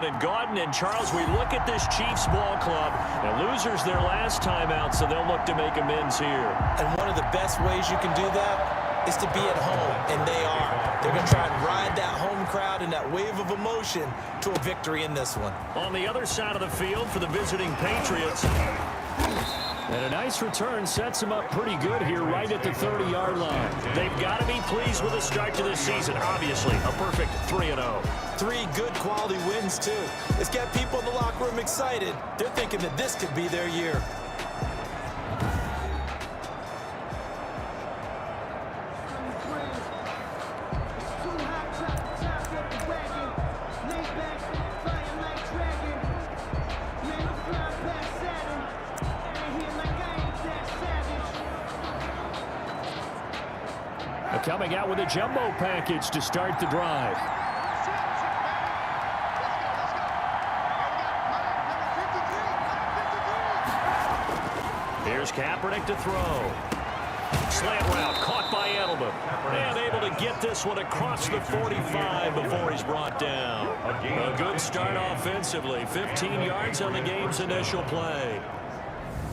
And Gordon and Charles, we look at this Chiefs ball club, and losers their last time out, so they'll look to make amends here. And one of the best ways you can do that is to be at home, and they are. They're going to try and ride that home crowd and that wave of emotion to a victory in this one. On the other side of the field for the visiting Patriots. And a nice return sets them up pretty good here right at the 30-yard line. They've got to be pleased with the start to this season. Obviously, a perfect 3-0. 3 good quality wins, too. It's got people in the locker room excited. They're thinking that this could be their year. Coming out with a jumbo package to start the drive. Here's Kaepernick to throw. Slant route caught by Edelman. And able to get this one across the 45 before he's brought down. A good start offensively. 15 yards on the game's initial play.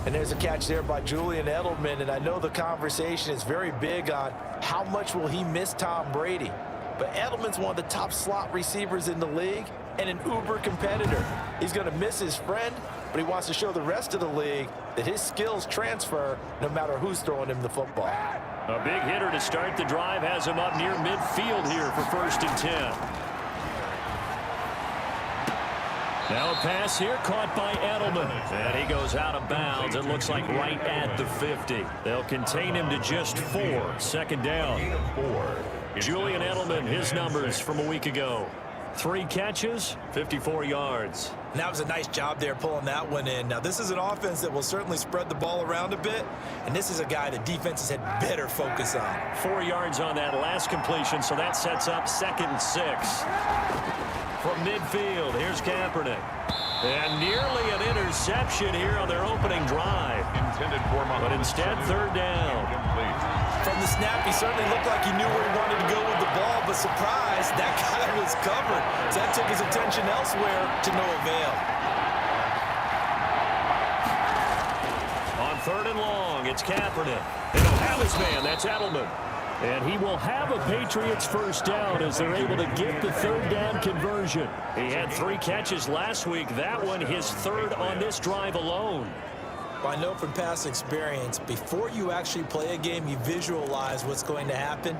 And there's a catch there by Julian Edelman, and I know the conversation is very big on how much will he miss Tom Brady. But Edelman's one of the top slot receivers in the league and an uber competitor. He's going to miss his friend, but he wants to show the rest of the league that his skills transfer no matter who's throwing him the football. A big hitter to start the drive has him up near midfield here for 1st and 10. Now a pass here caught by Edelman. And he goes out of bounds. It looks like right at the 50. They'll contain him to just 4. 2nd down. Julian Edelman, his numbers from a week ago. 3 catches, 54 yards. And that was a nice job there pulling that one in. Now, this is an offense that will certainly spread the ball around a bit. And this is a guy the defenses had better focus on. 4 yards on that last completion, so that sets up 2nd and 6. From midfield, here's Kaepernick. And nearly an interception here on their opening drive. But instead, 3rd down. From the snap, he certainly looked like he knew where he wanted to go with the ball, but surprise, that guy was covered. So that took his attention elsewhere to no avail. On 3rd and long, it's Kaepernick. And he'll have his man, that's Edelman. And he will have a Patriots 1st down as they're able to get the 3rd down conversion. He had 3 catches last week. That one his 3rd on this drive alone. I know from past experience, before you actually play a game, you visualize what's going to happen.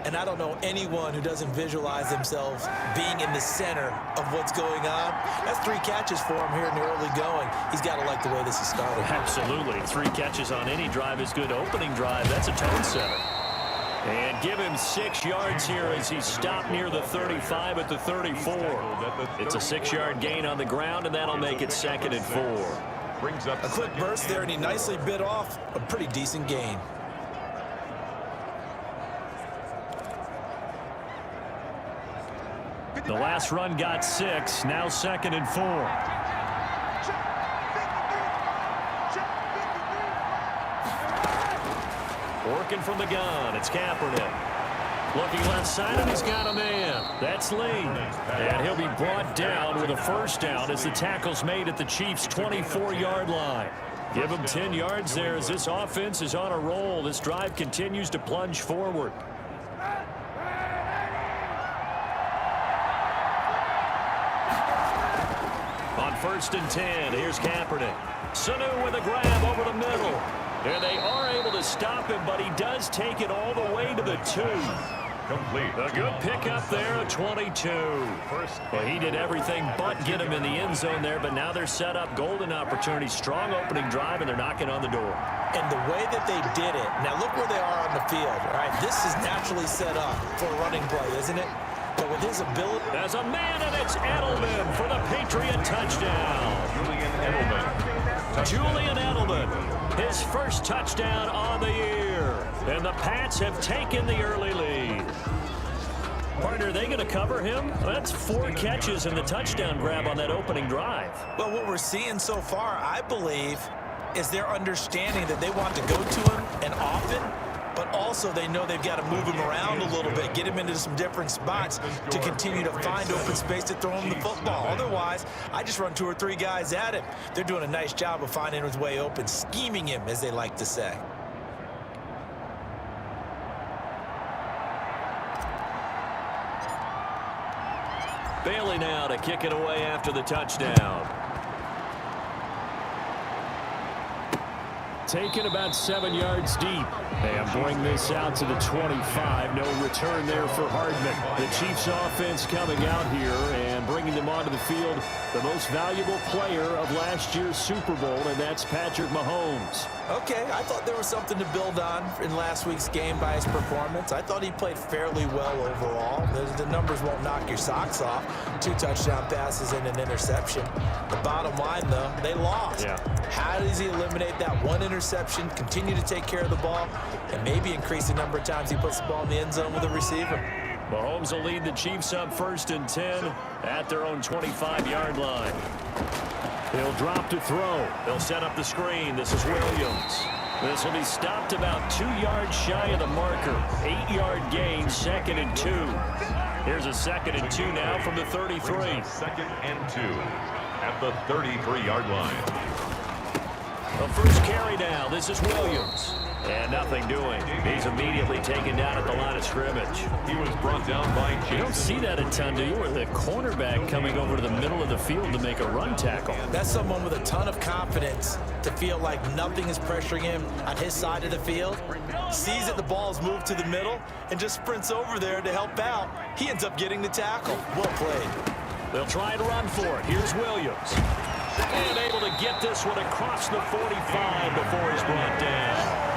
And I don't know anyone who doesn't visualize themselves being in the center of what's going on. That's 3 catches for him here in the early going. He's got to like the way this is started. Absolutely. 3 catches on any drive is good opening drive. That's a tone setter. And give him 6 yards here as he's stopped near the 35 at the 34. It's a 6-yard gain on the ground, and that'll make it 2nd and 4. A quick burst there, and he nicely bit off a pretty decent gain. The last run got 6, now 2nd and 4. Working from the gun, it's Kaepernick. Looking left side, and he's got a man. That's Lee. And he'll be brought down with a 1st down as the tackle's made at the Chiefs' 24-yard line. Give him 10 yards there as this offense is on a roll. This drive continues to plunge forward. On 1st and 10, here's Kaepernick. Sanu with a grab over the middle. And they are able to stop him, but he does take it all the way to the 2. Complete. A good pickup there at 22. Well, he did everything but get him in the end zone there, but now they're set up golden opportunity. Strong opening drive, and they're knocking on the door. And the way that they did it, now look where they are on the field. All right, this is naturally set up for a running play, isn't it? But with his ability... There's a man, and it's Edelman for the Patriot touchdown. Julian Edelman, his 1st touchdown on the year. And the Pats have taken the early lead. Partner, are they going to cover him? That's 4 catches and the touchdown grab on that opening drive. Well, what we're seeing so far, I believe, is their understanding that they want to go to him and often but also they know they've got to move him around a little bit, get him into some different spots to continue to find open space to throw him the football. Otherwise, I just run 2 or 3 guys at him. They're doing a nice job of finding his way open, scheming him, as they like to say. Bailey now to kick it away after the touchdown. Taken about 7 yards deep. And bring this out to the 25. No return there for Hardman. The Chiefs offense coming out here and bringing them onto the field. The most valuable player of last year's Super Bowl, and that's Patrick Mahomes. Okay, I thought there was something to build on in last week's game by his performance. I thought he played fairly well overall. The numbers won't knock your socks off. 2 touchdown passes and an interception. The bottom line, though, they lost. Yeah. How does he eliminate that 1 interception, continue to take care of the ball, and maybe increase the number of times he puts the ball in the end zone with a receiver? Mahomes will lead the Chiefs up 1st and 10 at their own 25-yard line. He'll drop to throw. They'll set up the screen. This is Williams. This will be stopped about 2 yards shy of the marker. 8-yard gain, 2nd and 2. Here's a 2nd and 2 now from the 33. 2nd and 2 at the 33-yard line. The first carry now. This is Williams. And nothing doing. He's immediately taken down at the line of scrimmage. He was brought down by Jason. You don't see that a ton, do you? With a cornerback coming over to the middle of the field to make a run tackle. That's someone with a ton of confidence to feel like nothing is pressuring him on his side of the field. Sees that the ball's moved to the middle and just sprints over there to help out. He ends up getting the tackle. Well played. They'll try and run for it. Here's Williams. And able to get this one across the 45 before he's brought down.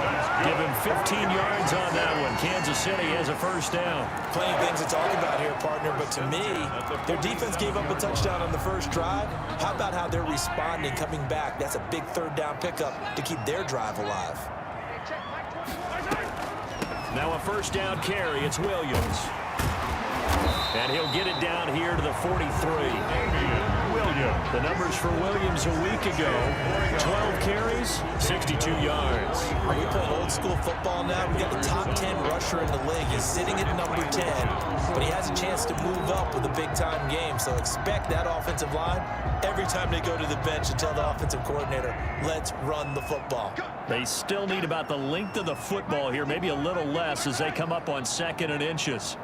Give him 15 yards on that one. Kansas City has a first down. Plenty of things to talk about here, partner, but to me, their defense gave up a touchdown on the first drive. How about how they're responding, coming back? That's a big 3rd down pickup to keep their drive alive. Now a 1st down carry. It's Williams. And he'll get it down here to the 43. The numbers for Williams a week ago: 12 carries, 62 yards. Are we playing old school football now? We got the top 10 rusher in the league. He's sitting at number 10, but he has a chance to move up with a big-time game. So expect that offensive line every time they go to the bench to tell the offensive coordinator, let's run the football. They still need about the length of the football here, maybe a little less as they come up on 2nd and inches.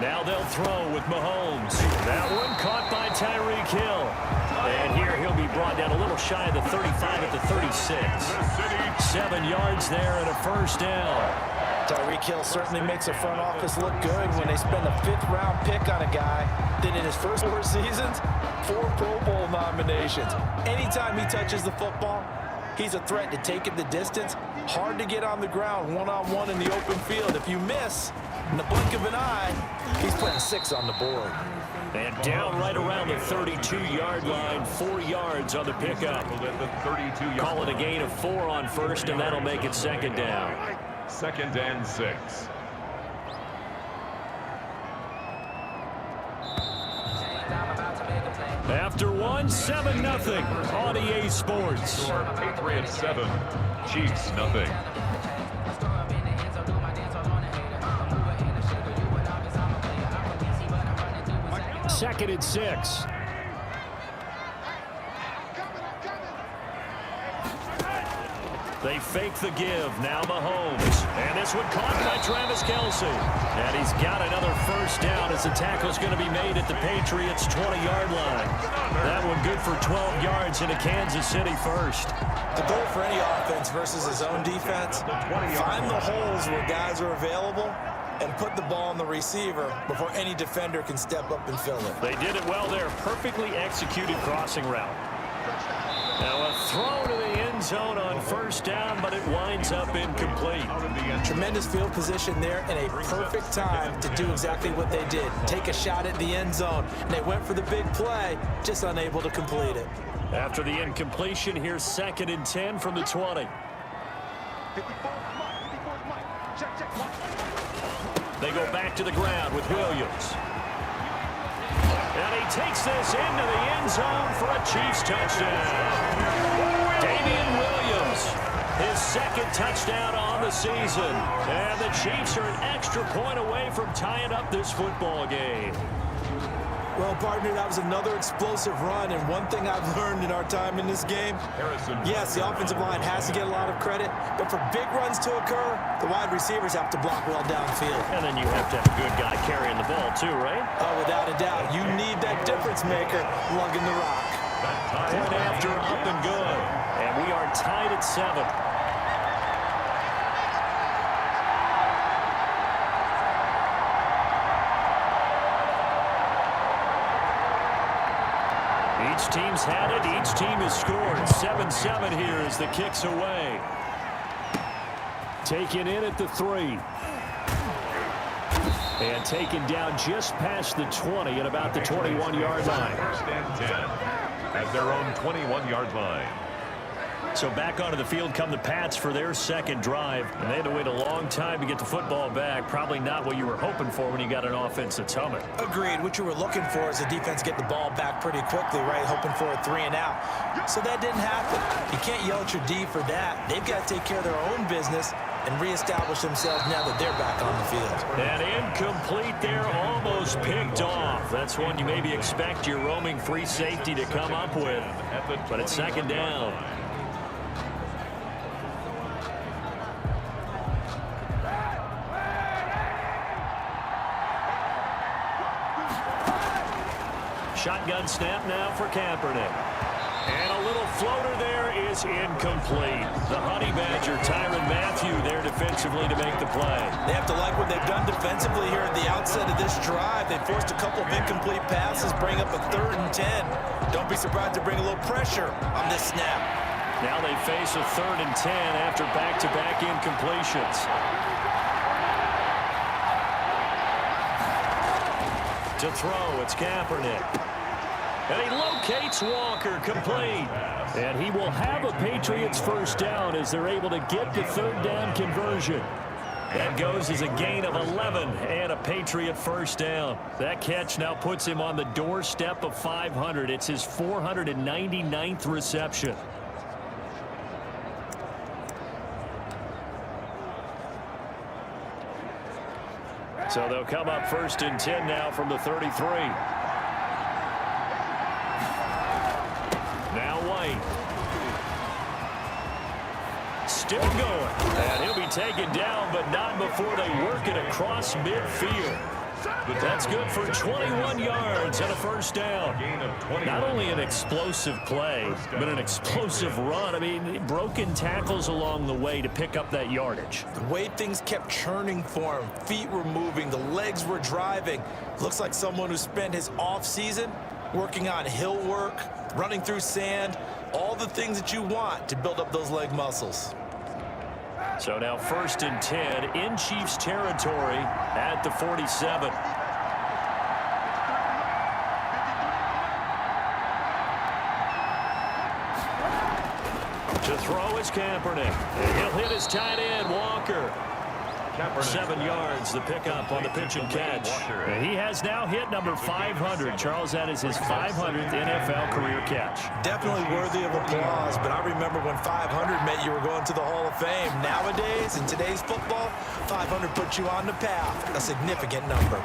Now they'll throw with Mahomes. That one caught by Tyreek Hill. And here he'll be brought down a little shy of the 35 at the 36. 7 yards there and a 1st down. Tyreek Hill certainly makes the front office look good when they spend a 5th-round pick on a guy that in his first 4 seasons, 4 Pro Bowl nominations. Anytime he touches the football, he's a threat to take it the distance. Hard to get on the ground one-on-one in the open field. If you miss, in the blink of an eye, he's putting 6 on the board. And down right around the 32-yard line, 4 yards on the pickup. Call it a gain of 4 on 1st, and that'll make it 2nd down. 2nd and 6. After 1, 7-0 on EA Sports. Patriots 7, Chiefs nothing. Second and 6. They fake the give. Now Mahomes. And this one caught by Travis Kelce. And he's got another 1st down as the tackle's going to be made at the Patriots' 20-yard line. That one good for 12 yards into Kansas City 1st. The goal for any offense versus his own defense, find the holes where guys are available and put the ball on the receiver before any defender can step up and fill it. They did it well there. Perfectly executed crossing route. Now a throw to the end zone on 1st down, but it winds up incomplete. Tremendous field position there and a perfect time to do exactly what they did. Take a shot at the end zone. And they went for the big play, just unable to complete it. After the incompletion, here's 2nd and 10 from the 20. They go back to the ground with Williams. And he takes this into the end zone for a Chiefs touchdown. Damian Williams. His second touchdown on the season. And the Chiefs are an extra point away from tying up this football game. Well, partner, that was another explosive run, and one thing I've learned in our time in this game, yes, the offensive line has to get a lot of credit, but for big runs to occur, the wide receivers have to block well downfield. And then you have to have a good guy carrying the ball too, right? Oh, without a doubt. You need that difference maker lugging the rock. Point after, up and good. And we are tied at 7. Each team's had it. Each team has scored. 7-7 here as the kick's away. Taken in at the 3. And taken down just past the 20 at about the 21-yard line. First and 10 at their own 21-yard line. So back onto the field come the Pats for their second drive. And they had to wait a long time to get the football back. Probably not what you were hoping for when you got an offense that's humming. Agreed. What you were looking for is the defense get the ball back pretty quickly, right? Hoping for a 3-and-out. So that didn't happen. You can't yell at your D for that. They've got to take care of their own business and reestablish themselves now that they're back on the field. And incomplete there, almost picked off. That's one you maybe expect your roaming free safety to come up with. But it's second down. Shotgun snap now for Kaepernick. And a little floater there is incomplete. The Honey Badger, Tyrann Mathieu, there defensively to make the play. They have to like what they've done defensively here at the outset of this drive. They forced a couple of incomplete passes, bring up a 3rd and 10. Don't be surprised to bring a little pressure on this snap. Now they face a 3rd and 10 after back-to-back incompletions. To throw, it's Kaepernick. And he locates Walker, complete. And he will have a Patriots first down as they're able to get the 3rd down conversion. That goes as a gain of 11 and a Patriot first down. That catch now puts him on the doorstep of 500. It's his 499th reception. So they'll come up 1st and 10 now from the 33. Now White. Still going. And he'll be taken down, but not before they work it across midfield. That's good for 21 yards and a first down. Not only an explosive play, but an explosive run. I mean, broken tackles along the way to pick up that yardage. The way things kept churning for him, feet were moving, the legs were driving. Looks like someone who spent his offseason working on hill work, running through sand, all the things that you want to build up those leg muscles. So now 1st and 10 in Chiefs territory at the 47. To throw is Kaepernick. And he'll hit his tight end, Walker. 7 yards, the pickup on the pitch and catch. And he has now hit number 500. Charles, that is his 500th NFL career catch. Definitely worthy of applause, but I remember when 500 meant you were going to the Hall of Fame. Nowadays, in today's football, 500 puts you on the path, a significant number.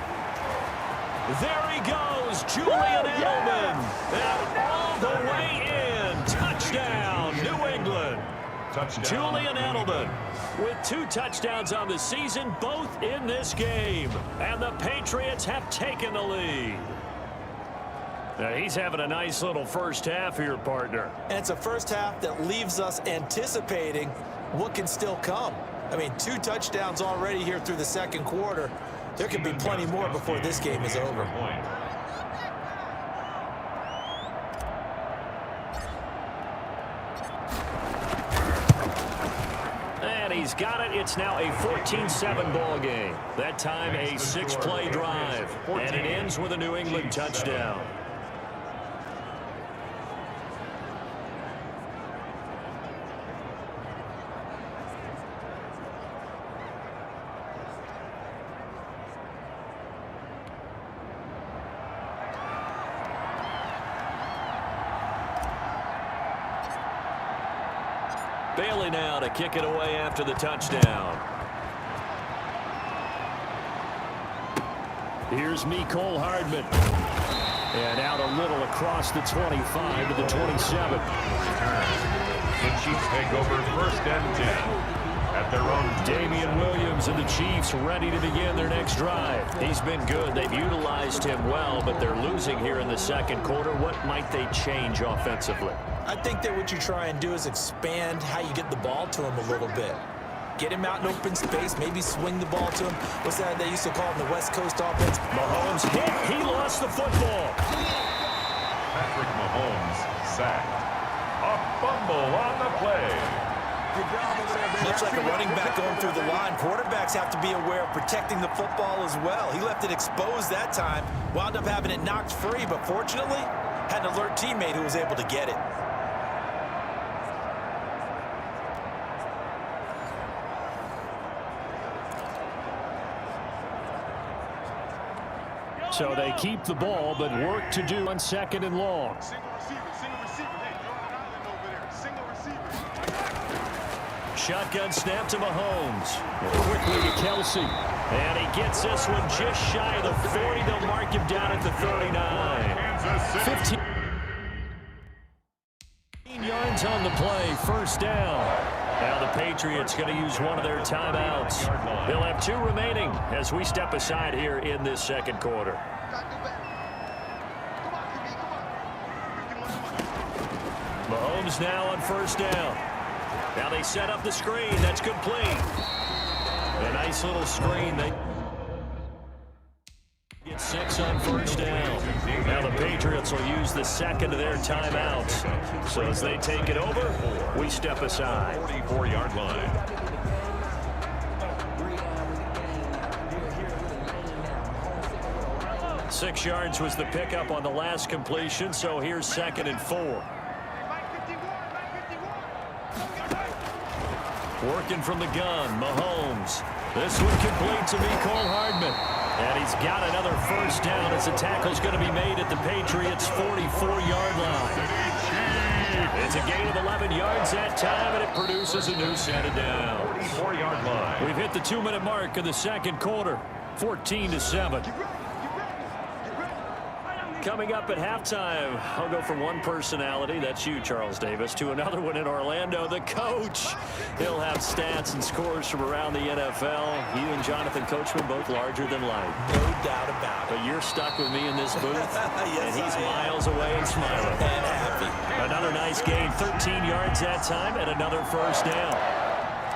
There he goes, Julian Edelman. And all the way in, touchdown, New England. Julian Edelman with 2 touchdowns on the season, both in this game. And the Patriots have taken the lead. Now he's having a nice little first half here, partner. And it's a first half that leaves us anticipating what can still come. I mean, 2 touchdowns already here through the second quarter. There could be plenty more before this game is over. He's got it. It's now a 14-7 ball game. That time a 6-play drive. And it ends with a New England touchdown. Bailey now to kick it away after the touchdown. Here's Mecole Hardman. And out a little across the 25 to the 27. The Chiefs take over 1st and 10 at their own. Damian Williams and the Chiefs ready to begin their next drive. He's been good. They've utilized him well, but they're losing here in the second quarter. What might they change offensively? I think that what you try and do is expand how you get the ball to him a little bit. Get him out in open space, maybe swing the ball to him. What's that they used to call him, the West Coast offense? Mahomes hit. He lost the football. Patrick Mahomes sacked. A fumble on the play. Looks like a running back going through the line. Quarterbacks have to be aware of protecting the football as well. He left it exposed that time. Wound up having it knocked free, but fortunately, had an alert teammate who was able to get it. So they keep the ball, but work to do on 2nd and long. Shotgun snap to Mahomes. Quickly to Kelsey. And he gets this one just shy of the 40. They'll mark him down at the 39. 15 yards on the play. 1st down. Now the Patriots going to use one of their timeouts. They'll have 2 remaining as we step aside here in this second quarter. Mahomes now on 1st down. Now they set up the screen. That's complete. A nice little screen. They get 6 on 1st down. Now the Patriots will use the 2nd of their timeouts. So as they take it over, we step aside. 44-yard line. Six yards was the pickup on the last completion, so here's 2nd and 4. Working from the gun, Mahomes. This one complete to Mecole Hardman. And he's got another 1st down as the tackle's going to be made at the Patriots' 44-yard line. It's a gain of 11 yards that time, and it produces a new set of downs. 44-yard line. We've hit the 2-minute mark of the second quarter, 14-7. Coming up at halftime, I'll go from one personality, that's you, Charles Davis, to another one in Orlando, the coach. He'll have stats and scores from around the NFL. You and Jonathan Coachman both larger than life. No doubt about it. But you're stuck with me in this booth, Yes, and he's I am. miles away and smiling. And happy. Another nice game, 13 yards that time, and another 1st down.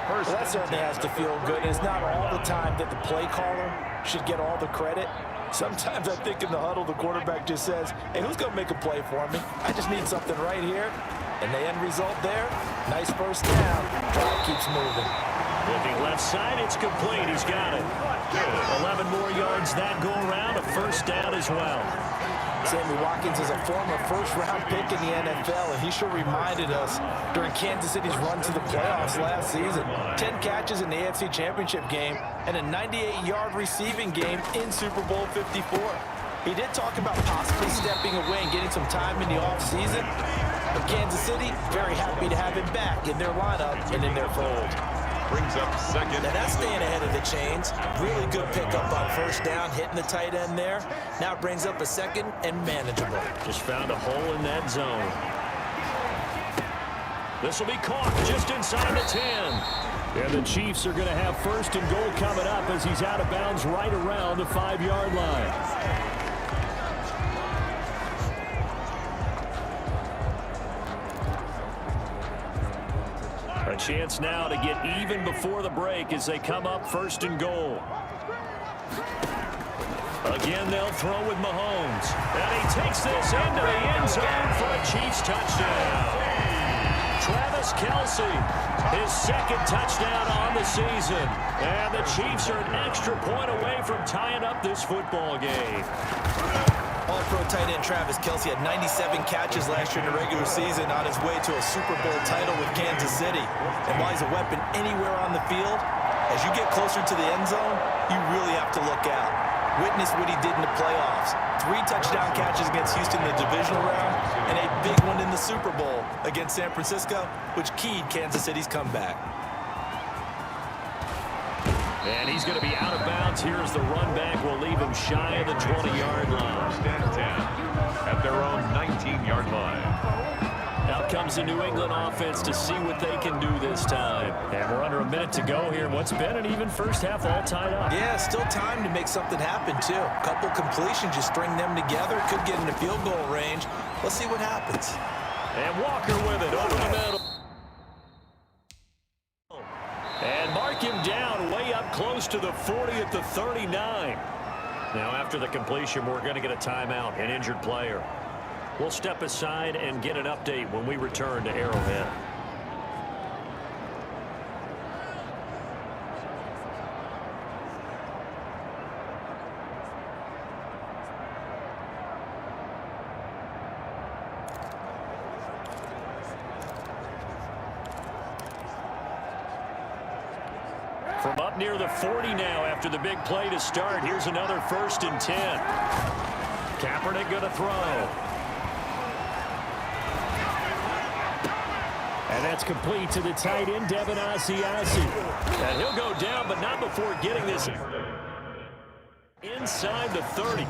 Well, that certainly has to feel good. It's not all the time that the play caller should get all the credit. Sometimes I think in the huddle, the quarterback just says, hey, who's going to make a play for me? I just need something right here. And the end result there, nice 1st down. Drive keeps moving. Looking left side, it's complete. He's got it. 11 more yards that go around, a 1st down as well. Sammy Watkins is a former 1st-round pick in the NFL, and he sure reminded us during Kansas City's run to the playoffs last season. 10 catches in the AFC Championship game and a 98-yard receiving game in Super Bowl 54. He did talk about possibly stepping away and getting some time in the offseason, but Kansas City very happy to have him back in their lineup and in their fold. Brings up 2nd. Now that's staying ahead of the chains. Really good pickup on 1st down, hitting the tight end there. Now it brings up a 2nd and manageable. Just found a hole in that zone. This will be caught just inside the 10. And the Chiefs are going to have 1st and goal coming up as he's out of bounds right around the 5-yard line. A chance now to get even before the break as they come up 1st and goal. Again, they'll throw with Mahomes. And he takes this into the end zone for a Chiefs touchdown. Travis Kelce, his 2nd touchdown on the season. And the Chiefs are an extra point away from tying up this football game. All-pro tight end Travis Kelce had 97 catches last year in the regular season on his way to a Super Bowl title with Kansas City. And while he's a weapon anywhere on the field, as you get closer to the end zone, you really have to look out. Witness what he did in the playoffs. 3 touchdown catches against Houston in the divisional round, and a big one in the Super Bowl against San Francisco, which keyed Kansas City's comeback. And he's going to be out of bounds. Here's the run back. Will leave him shy of the 20-yard line. First and 10 at their own 19-yard line. Out comes the New England offense to see what they can do this time. And we're under a minute to go here. What's been an even first half, all tied up. Yeah, still time to make something happen, too. A couple completions, just string them together. Could get into field goal range. Let's see what happens. And Walker with it over the middle. And mark him down way up close to the 40 at the 39. Now, after the completion, we're going to get a timeout, an injured player. We'll step aside and get an update when we return to Arrowhead. From up near the 40 now after the big play to start. Here's another 1st and 10. Kaepernick going to throw. And that's complete to the tight end, Devin Asiasi. And he'll go down, but not before getting this inside the 30.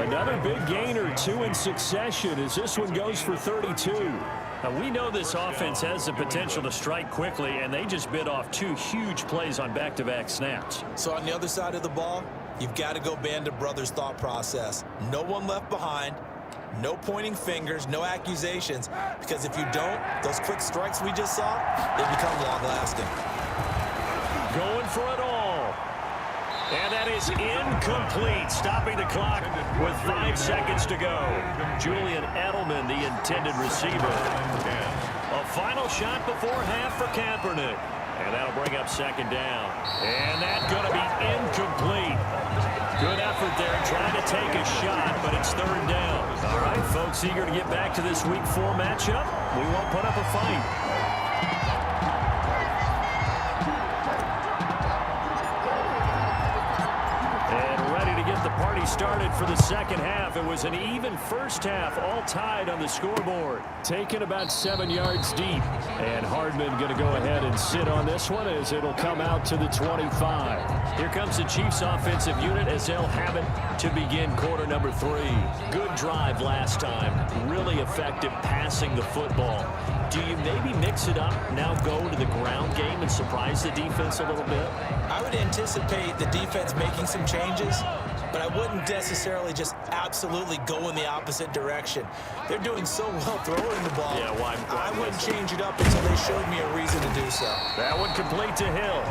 Another big gain or 2 in succession as this one goes for 32. Now, we know this offense has the potential to strike quickly, and they just bit off 2 huge plays on back-to-back snaps. So on the other side of the ball, you've got to go Band of Brothers thought process. No one left behind. No pointing fingers, no accusations, because if you don't, those quick strikes we just saw, they become long-lasting. Going for it all. And that is incomplete, stopping the clock with 5 seconds to go. Julian Edelman, the intended receiver. A final shot before half for Kaepernick. And that'll bring up 2nd down. And that's going to be incomplete. Good effort there, trying to take a shot, but it's 3rd down. All right, folks, eager to get back to this Week 4 matchup. We won't put up a fight. The party started for the second half. It was an even first half, all tied on the scoreboard. Taken about 7 yards deep. And Hardman going to go ahead and sit on this one as it'll come out to the 25. Here comes the Chiefs offensive unit as they'll have it to begin quarter number 3. Good drive last time. Really effective passing the football. Do you maybe mix it up, now go to the ground game and surprise the defense a little bit? I would anticipate the defense making some changes, but I wouldn't necessarily just absolutely go in the opposite direction. They're doing so well throwing the ball. Yeah, well, I wouldn't change it up until they showed me a reason to do so. That one complete to Hill.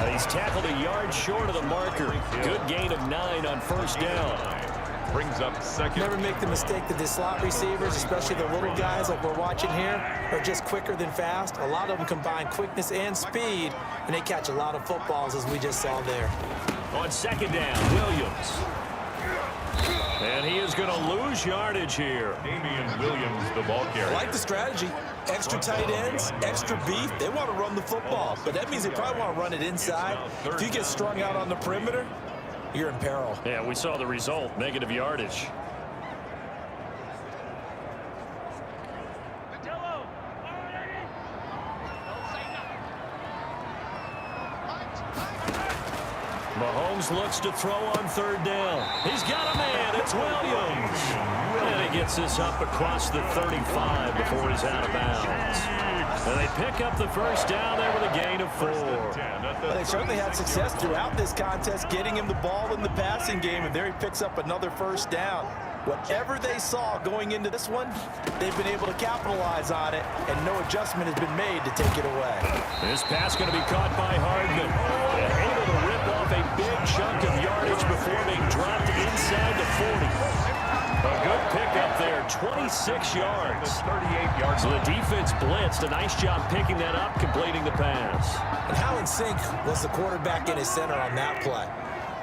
And he's tackled a yard short of the marker. Good gain of 9 on 1st down. Brings up 2nd. Never make the mistake that the slot receivers, especially the little guys like we're watching here, are just quicker than fast. A lot of them combine quickness and speed, and they catch a lot of footballs, as we just saw there. On 2nd down, Williams. And he is going to lose yardage here. Damian Williams, the ball carrier. I like the strategy. Extra tight ends, extra beef. They want to run the football, but that means they probably want to run it inside. If you get strung out on the perimeter, you're in peril. Yeah, we saw the result, negative yardage. Mahomes looks to throw on 3rd down. He's got a man. It's Williams. And he gets this up across the 35 before he's out of bounds. And they pick up the 1st down there with a gain of 4. Well, they certainly had success throughout this contest, getting him the ball in the passing game, and there he picks up another 1st down. Whatever they saw going into this one, they've been able to capitalize on it, and no adjustment has been made to take it away. This pass going to be caught by Hardman. And able to rip off a big chunk of yardage before being dropped inside the 40. A good pickup there, 26 yards. 38 yards. So the defense blitzed. A nice job picking that up, completing the pass. And how in sync was the quarterback in his center on that play?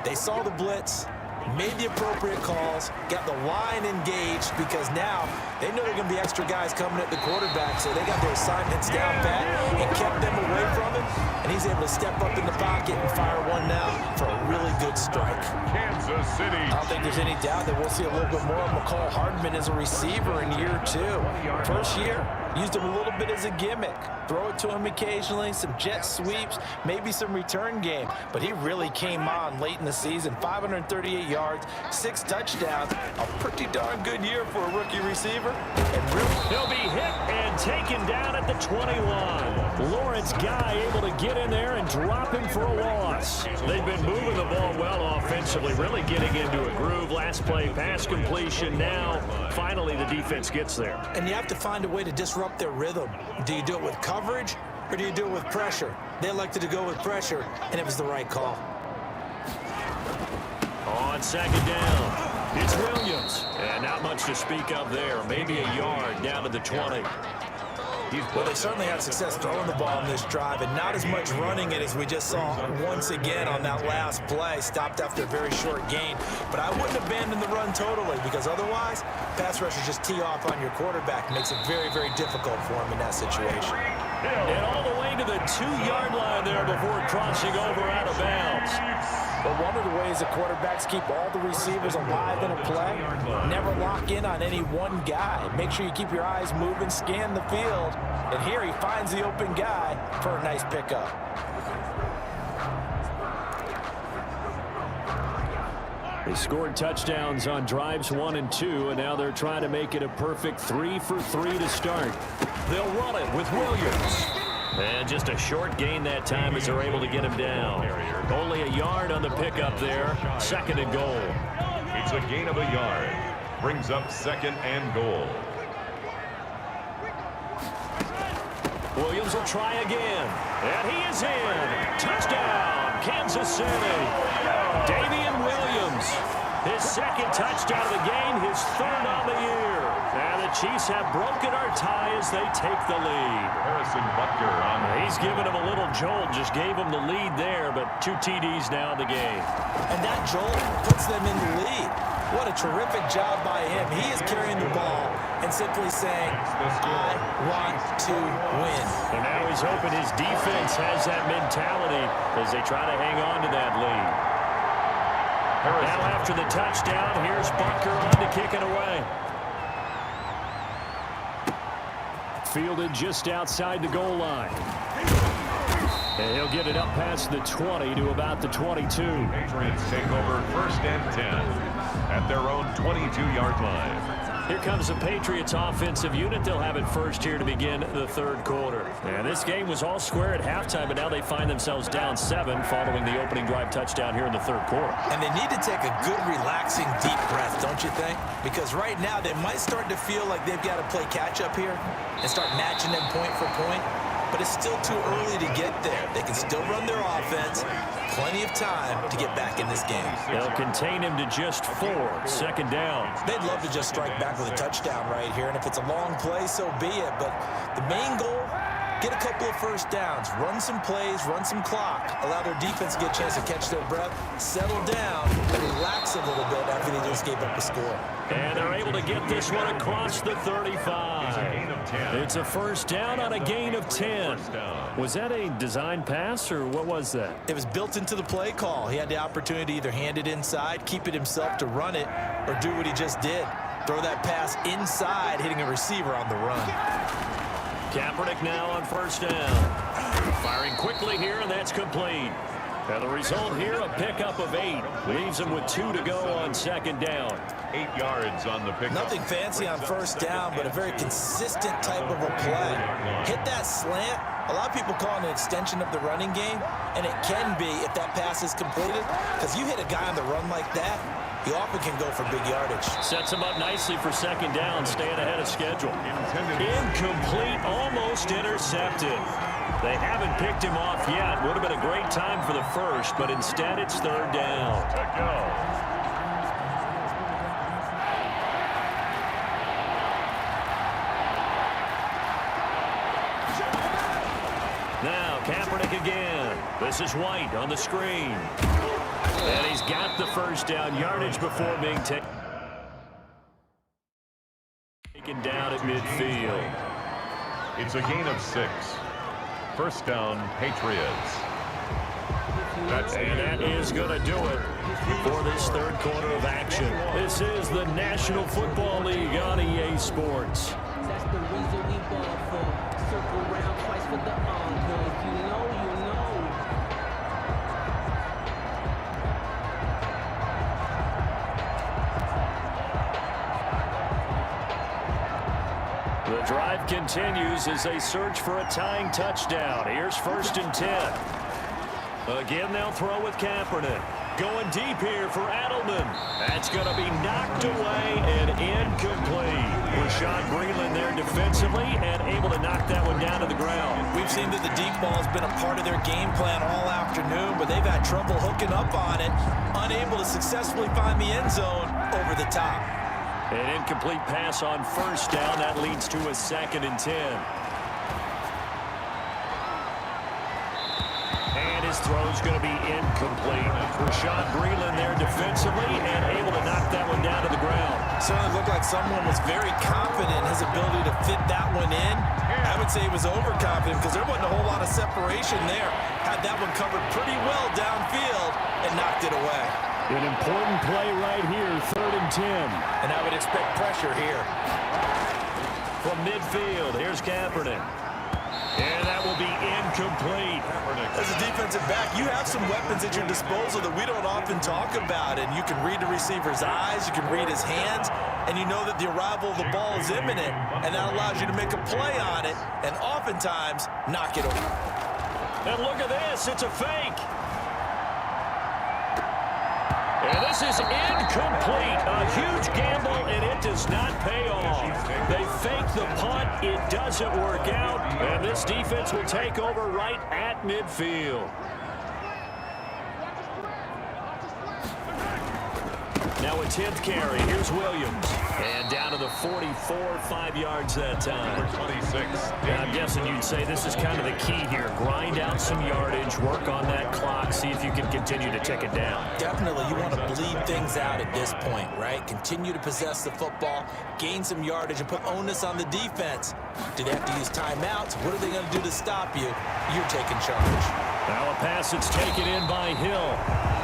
They saw the blitz. made the appropriate calls, got the line engaged, because now they know there are going to be extra guys coming at the quarterback, so they got their assignments down pat and kept them away from him, and he's able to step up in the pocket and fire one now for a really good strike. Kansas City. I don't think there's any doubt that we'll see a little bit more of McCall Hardman as a receiver in year 2. First year, used him a little bit as a gimmick. Throw it to him occasionally, some jet sweeps, maybe some return game. But he really came on late in the season. 538 yards, 6 touchdowns. A pretty darn good year for a rookie receiver. And really, he'll be hit and taken down at the 21. Lawrence Guy able to get in there and drop him for a loss. They've been moving the ball well offensively, really getting into a groove. Last play, pass completion. Now, finally, the defense gets there. And you have to find a way to disrupt their rhythm. Do you do it with coverage, or do you do it with pressure? They elected to go with pressure, and it was the right call. On second down, it's Williams. And not much to speak of there. Maybe a yard down to the 20. Well, they certainly had success throwing the ball in this drive, and not as much running it as we just saw once again on that last play. Stopped after a very short gain. But I wouldn't abandon the run totally, because otherwise, pass rushers just tee off on your quarterback. Makes it very, very difficult for him in that situation. And all the way to the 2-yard line there before crossing over out of bounds. But one of the ways the quarterbacks keep all the receivers alive in a play, never lock in on any one guy. Make sure you keep your eyes moving, scan the field. And here he finds the open guy for a nice pickup. They scored touchdowns on drives 1 and 2, and now they're trying to make it a perfect 3 for 3 to start. They'll run it with Williams. And just a short gain that time as they're able to get him down. Only a yard on the pickup there. 2nd and goal. It's a gain of a yard. Brings up 2nd and goal. Williams will try again. And he is in. Touchdown, Kansas City. Damian Williams. His 2nd touchdown of the game, his 3rd on the year. And the Chiefs have broken our tie as they take the lead. Harrison Butker on. He's given him a little jolt, just gave him the lead there, but 2 TDs now in the game. And that jolt puts them in the lead. What a terrific job by him. He is carrying the ball and simply saying, I want to win. And now he's hoping his defense has that mentality as they try to hang on to that lead. Now after the touchdown, here's Butker on to kick it away. Fielded just outside the goal line. And he'll get it up past the 20 to about the 22. Patriots take over 1st and 10 at their own 22-yard line. Here comes the Patriots offensive unit. They'll have it first here to begin the 3rd quarter. And this game was all square at halftime, but now they find themselves down 7 following the opening drive touchdown here in the 3rd quarter. And they need to take a good, relaxing, deep breath, don't you think? Because right now they might start to feel like they've got to play catch-up here and start matching them point for point. But it's still too early to get there. They can still run their offense. Plenty of time to get back in this game. They'll contain him to just 4. 2nd down. They'd love to just strike back with a touchdown right here. And if it's a long play, so be it. But the main goal, get a couple of first downs. Run some plays, run some clock. Allow their defense to get a chance to catch their breath, settle down, and relax a little bit after they just gave up a score. And they're able to get this one across the 35. It's a 1st down on a gain of 10. Was that a design pass, or what was that? It was built into the play call. He had the opportunity to either hand it inside, keep it himself to run it, or do what he just did. Throw that pass inside, hitting a receiver on the run. Kaepernick now on 1st down. Firing quickly here, and that's complete. And the result here, a pickup of 8. Leaves him with 2 to go on 2nd down. 8 yards on the pickup. Nothing fancy on 1st down, but a very consistent type of a play. Hit that slant. A lot of people call it an extension of the running game, and it can be if that pass is completed, because you hit a guy on the run like that, he often can go for big yardage. Sets him up nicely for 2nd down, staying ahead of schedule. Incomplete, almost intercepted. They haven't picked him off yet. Would have been a great time for the 1st, but instead it's 3rd down. Now Kaepernick again. This is White on the screen. And he's got the first down, yardage before being taken down at midfield. It's a gain of 6. First down, Patriots. And that is going to do it for this third quarter of action. This is the National Football League on EA Sports. That's the reason we ball for. Circle round twice for the encore. If you know, you know. The drive continues as they search for a tying touchdown. Here's 1st and 10. Again, they'll throw with Kaepernick. Going deep here for Edelman. That's going to be knocked away and incomplete. Rashad Breeland there defensively and able to knock that one down to the ground. We've seen that the deep ball has been a part of their game plan all afternoon, but they've had trouble hooking up on it, unable to successfully find the end zone over the top. An incomplete pass on 1st down. That leads to a 2nd and 10. His throw's going to be incomplete. Rashad Breeland there defensively and able to knock that one down to the ground. Certainly looked like someone was very confident in his ability to fit that one in. I would say he was overconfident because there wasn't a whole lot of separation there. Had that one covered pretty well downfield and knocked it away. An important play right here, 3rd and 10. And I would expect pressure here. From midfield, here's Kaepernick. And that will be incomplete. As a defensive back, you have some weapons at your disposal that we don't often talk about. And you can read the receiver's eyes, you can read his hands, and you know that the arrival of the ball is imminent. And that allows you to make a play on it and oftentimes knock it over. And look at this, it's a fake. And this is incomplete. A huge gamble, and it does not pay off. They fake the punt. It doesn't work out. And this defense will take over right at midfield. Now a 10th carry. Here's Williams. And down to the 44, 5 yards that time. 26. And I'm guessing you'd say this is kind of the key here. Grind out some yardage, work on that clock, see if you can continue to tick it down. Definitely, you want to bleed things out at this point, right? Continue to possess the football, gain some yardage, and put onus on the defense. Do they have to use timeouts? What are they going to do to stop you? You're taking charge. Now a pass that's taken in by Hill.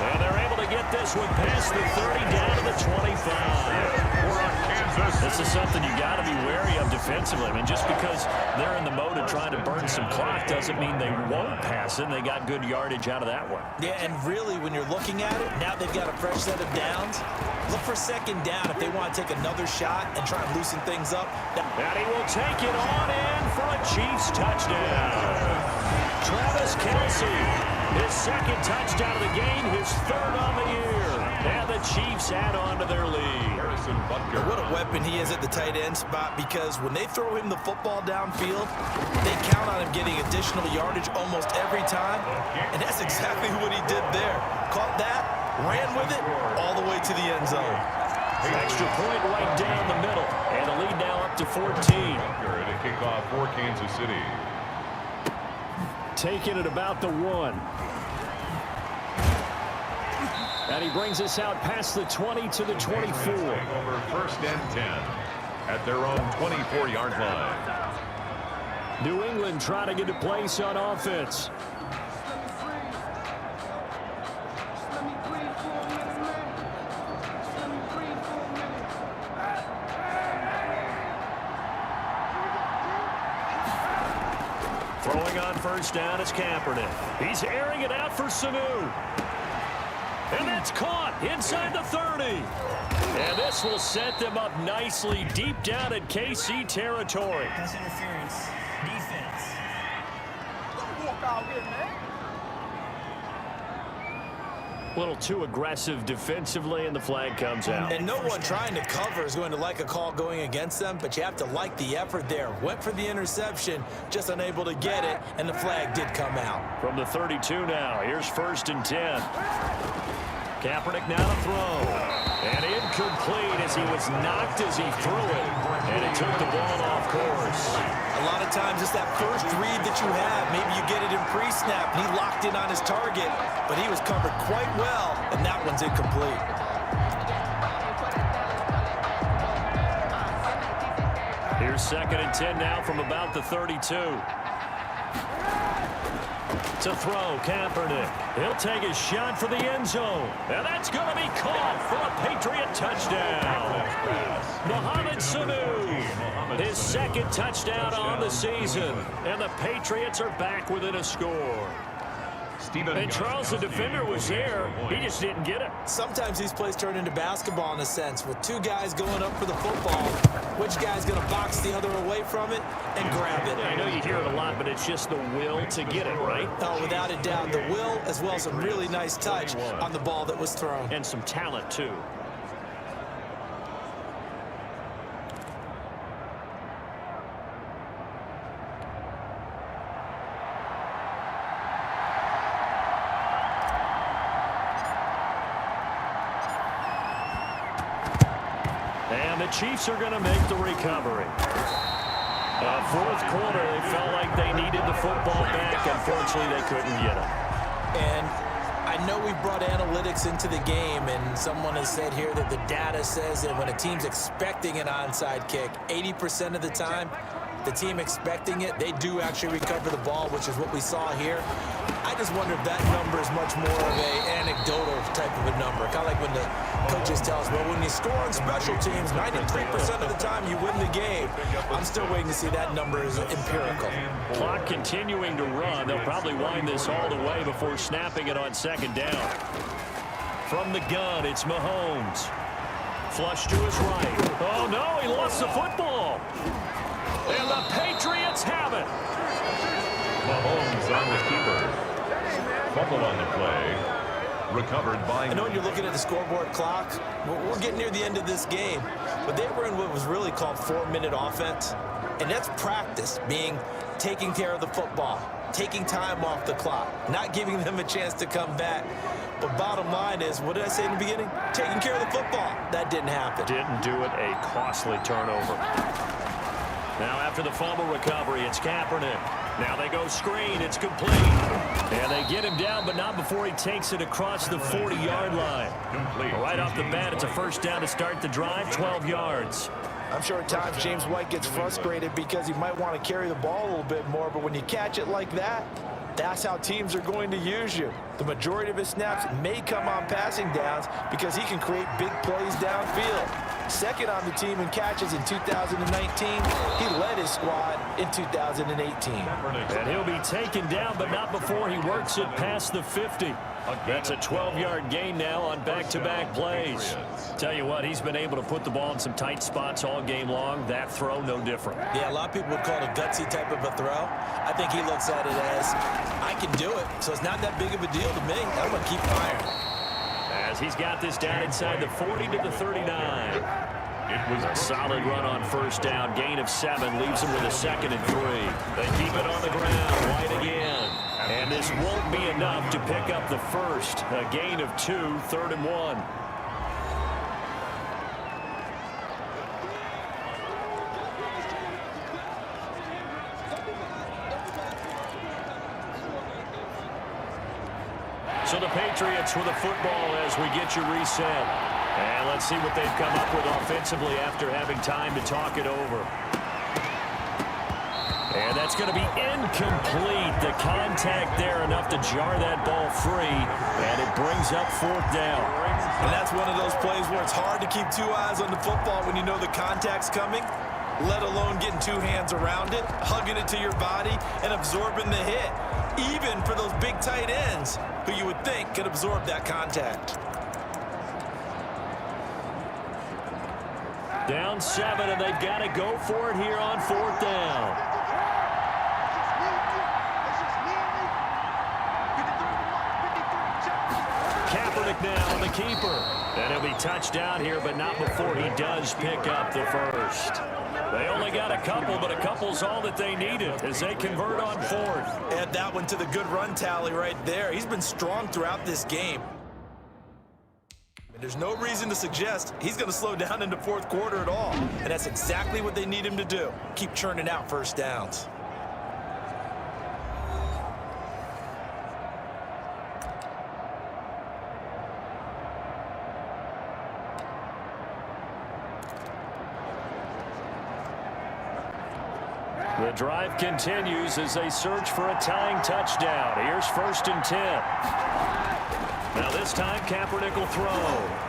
And they're able to get this one past the 30 down to the 25. This is something you got to be wary of defensively. I mean, just because they're in the mode of trying to burn some clock doesn't mean they won't pass it. And they got good yardage out of that one. Yeah, and really, when you're looking at it, now they've got a fresh set of downs. Look for 2nd down if they want to take another shot and try and loosen things up. And he will take it on in for a Chiefs touchdown. Travis Kelce, his 2nd touchdown of the game, his 3rd on the year. And the Chiefs add on to their lead. What a weapon he is at the tight end spot, because when they throw him the football downfield, they count on him getting additional yardage almost every time. And that's exactly what he did there. Caught that, ran with it, all the way to the end zone. Extra point right down the middle. And the lead now up to 14. To kick off for Kansas City. Taking it about the 1. And he brings us out past the 20 to the 24. Over 1st and 10 at their own 24-yard line. New England trying to get a place on offense. Throwing on 1st down is Kaepernick. He's airing it out for Sanu. And that's caught inside the 30. And this will set them up nicely deep down in KC territory. Pass interference. Defense. Don't walk out here, man. A little too aggressive defensively, and the flag comes out. And no one trying to cover is going to like a call going against them, but you have to like the effort there. Went for the interception, just unable to get it, and the flag did come out. From the 32 now, here's 1st and 10. Kaepernick now to throw. And incomplete as he was knocked as he threw it. And it took the ball off course. A lot of times it's that first read that you have. Maybe you get it in pre-snap, and he locked in on his target, but he was covered quite well and that one's incomplete. Here's 2nd and 10 now from about the 32. To throw, Kaepernick. He'll take his shot for the end zone. And that's going to be caught for a Patriot touchdown. Mohamed Sanu, his 2nd touchdown on the season. And the Patriots are back within a score. And Charles, the defender, was there. He just didn't get it. Sometimes these plays turn into basketball in a sense, with two guys going up for the football. Which guy's going to box the other away from it and grab it? Yeah, I know you hear it a lot, but it's just the will to get it, right? Oh, without a doubt, the will as well as some really nice touch on the ball that was thrown. And some talent, too. And the Chiefs are going to make the recovery. 4th quarter, they felt like they needed the football back. Unfortunately, they couldn't get it. And I know we've brought analytics into the game, and someone has said here that the data says that when a team's expecting an onside kick, 80% of the time, the team expecting it, they do actually recover the ball, which is what we saw here. I just wonder if that number is much more of a anecdotal type of a number. Kind of like when the coaches tell us, well, when you score on special teams, 93% of the time you win the game. I'm still waiting to see that number is empirical. Clock continuing to run. They'll probably wind this all the way before snapping it on 2nd down. From the gun, it's Mahomes. Flush to his right. Oh, no, he lost the football. And the Patriots have it. Mahomes on the keeper. Fumble on the play. Recovered by... I know when you're looking at the scoreboard clock, we're getting near the end of this game, but they were in what was really called 4-minute offense, and that's practice, being taking care of the football, taking time off the clock, not giving them a chance to come back. But bottom line is, what did I say in the beginning? Taking care of the football. That didn't happen. Didn't do it. A costly turnover. Now after the fumble recovery, it's Kaepernick. Now they go screen. It's complete. And they get him down, but not before he takes it across the 40-yard line. Right off the bat, it's a 1st down to start the drive, 12 yards. I'm sure at times James White gets frustrated because he might want to carry the ball a little bit more, but when you catch it like that, that's how teams are going to use you. The majority of his snaps may come on passing downs because he can create big plays downfield. 2nd on the team in catches in 2019. He led his squad in 2018. And he'll be taken down, but not before he works it past the 50. That's a 12-yard gain now on back-to-back plays. Tell you what, he's been able to put the ball in some tight spots all game long. That throw, no different. Yeah, a lot of people would call it a gutsy type of a throw. I think he looks at it as, I can do it, so it's not that big of a deal to me. I'm going to keep firing. As he's got this down inside the 40 to the 39. It was a solid run on 1st down. Gain of 7 leaves him with a 2nd and 3. They keep it on the ground. White again. And this won't be enough to pick up the 1st. A gain of 2, 3rd and 1. So the Patriots with the football as we get you reset. And let's see what they've come up with offensively after having time to talk it over. And that's going to be incomplete. The contact there enough to jar that ball free. And it brings up 4th down. And that's one of those plays where it's hard to keep 2 eyes on the football when you know the contact's coming, let alone getting 2 hands around it, hugging it to your body, and absorbing the hit. Even for those big tight ends who you would think could absorb that contact. Down 7, and they've got to go for it here on 4th down. Kaepernick now, the keeper. And he'll be touched down here, but not before he does pick up the 1st. They only got a couple, but a couple's all that they needed as they convert on 4th. Add that one to the good run tally right there. He's been strong throughout this game. There's no reason to suggest he's going to slow down into 4th quarter at all. And that's exactly what they need him to do. Keep churning out 1st downs. The drive continues as they search for a tying touchdown. Here's 1st and 10. Now this time Kaepernick will throw.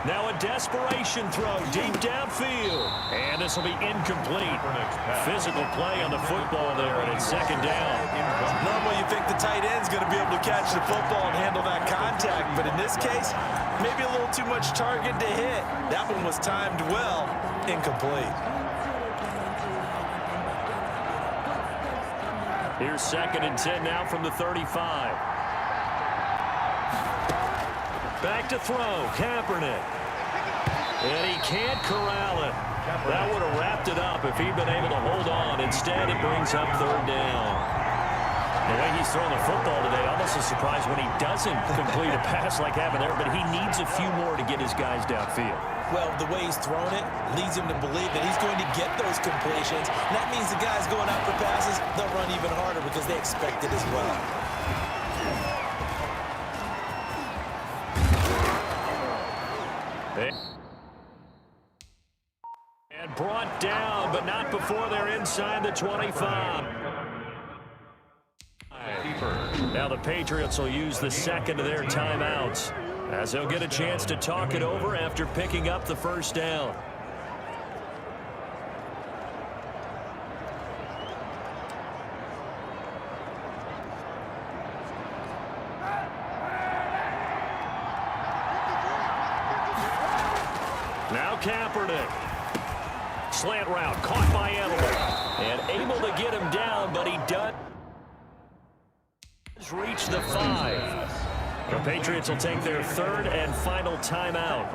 Now a desperation throw deep downfield. And this will be incomplete. Physical play on the football there, and it's 2nd down. Normally you think the tight end's going to be able to catch the football and handle that contact, but in this case, maybe a little too much target to hit. That one was timed well, incomplete. Here's 2nd and 10 now from the 35. Back to throw, Kaepernick. And he can't corral it. That would have wrapped it up if he'd been able to hold on. Instead, it brings up 3rd down. The way he's throwing the football today, almost a surprise when he doesn't complete a pass like having there, but he needs a few more to get his guys downfield. Well, the way he's thrown it leads him to believe that he's going to get those completions. And that means the guys going out for passes, they'll run even harder because they expect it as well. And brought down, but not before they're inside the 25. Now the Patriots will use the 2nd of their timeouts, as they'll get a chance to talk it over after picking up the 1st down. Now Kaepernick. Slant route caught by Edelman. And able to get him down, but he does reach the 5. The Patriots will take their 3rd and final timeout,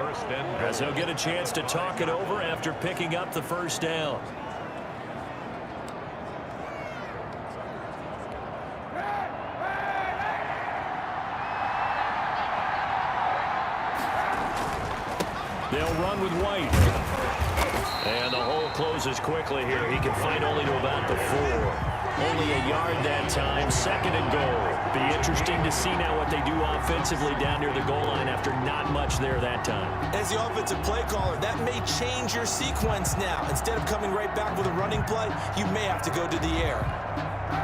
as they'll get a chance to talk it over after picking up the 1st down. They'll run with White. And the hole closes quickly here. He can find only to about the 4. Only a yard that time. 2nd and goal. Be interesting to see now what they do offensively down near the goal line after not much there that time. As the offensive play caller, that may change your sequence now. Instead of coming right back with a running play, you may have to go to the air.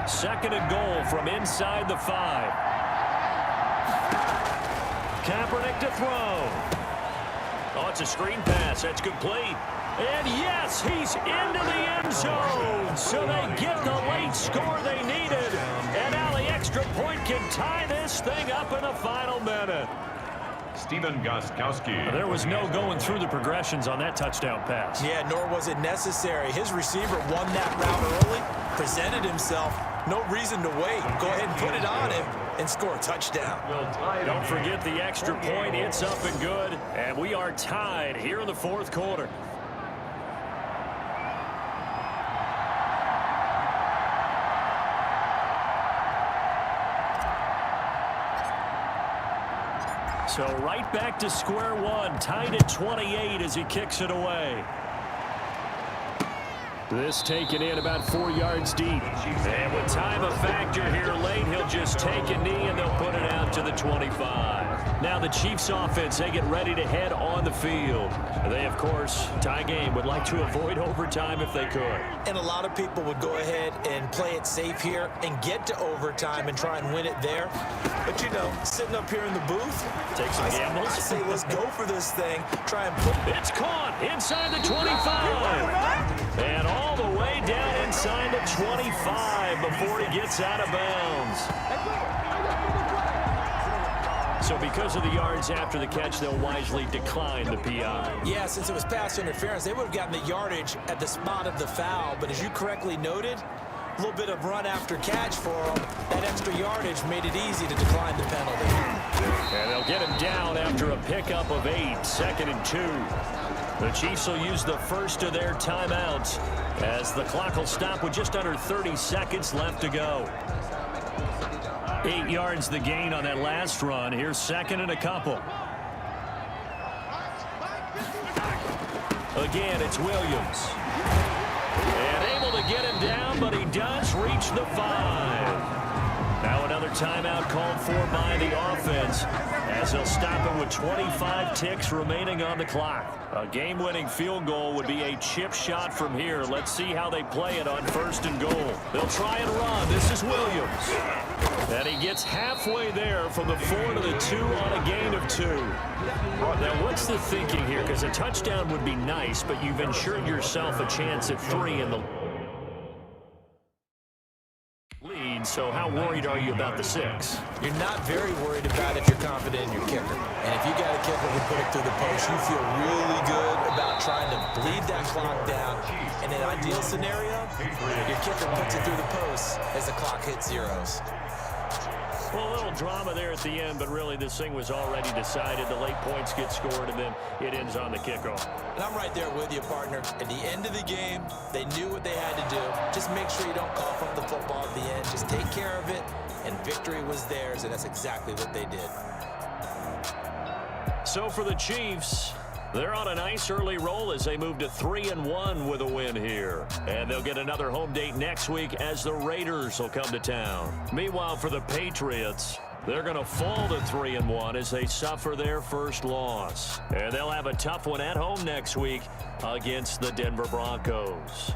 2nd and goal from inside the 5. Kaepernick to throw. Oh, it's a screen pass. That's complete. And yes, he's into the end zone. So they get the late score they needed. And now the extra point can tie this thing up in the final minute. Stephen Gostkowski. There was no going through the progressions on that touchdown pass. Yeah, nor was it necessary. His receiver won that route early, presented himself. No reason to wait. Go ahead and put it on him and score a touchdown. Don't forget the extra point. It's up and good. And we are tied here in the 4th quarter. So right back to square one, tied at 28 as he kicks it away. This taken in about 4 yards deep. And with time a factor here late, he'll just take a knee and they'll put it out to the 25. Now the Chiefs offense, they get ready to head on the field. They, of course, tie game, would like to avoid overtime if they could. And a lot of people would go ahead and play it safe here and get to overtime and try and win it there. But, you know, sitting up here in the booth, take some gambles. I say let's go for this thing. Try and put it's caught inside the 25. And all the way down inside the 25 before he gets out of bounds. So because of the yards after the catch, they'll wisely decline the PI. Yeah, since it was pass interference, they would have gotten the yardage at the spot of the foul. But as you correctly noted, a little bit of run after catch for them. That extra yardage made it easy to decline the penalty. And they'll get him down after a pickup of 8, 2nd and 2. The Chiefs will use the first of their timeouts as the clock will stop with just under 30 seconds left to go. 8 yards the gain on that last run. Here's 2nd and a couple. Again, it's Williams. And able to get him down, but he does reach the 5. Now another timeout called for by the offense as they'll stop it with 25 ticks remaining on the clock. A game-winning field goal would be a chip shot from here. Let's see how they play it on 1st and goal. They'll try and run. This is Williams. And he gets halfway there from the 4 to the 2 on a gain of 2. Now, what's the thinking here? Because a touchdown would be nice, but you've ensured yourself a chance at 3 in the lead. So how worried are you about the 6? You're not very worried about it if you're confident in your kicker. And if you got a kicker who put it through the post, you feel really good about trying to bleed that clock down. In an ideal scenario, your kicker puts it through the post as the clock hits zeros. Well, a little drama there at the end, but really this thing was already decided. The late points get scored, and then it ends on the kickoff. And I'm right there with you, partner. At the end of the game, they knew what they had to do. Just make sure you don't cough up the football at the end. Just take care of it, and victory was theirs, and that's exactly what they did. So for the Chiefs, they're on a nice early roll as they move to 3-1 with a win here. And they'll get another home date next week as the Raiders will come to town. Meanwhile, for the Patriots, they're going to fall to 3-1 as they suffer their first loss. And they'll have a tough one at home next week against the Denver Broncos.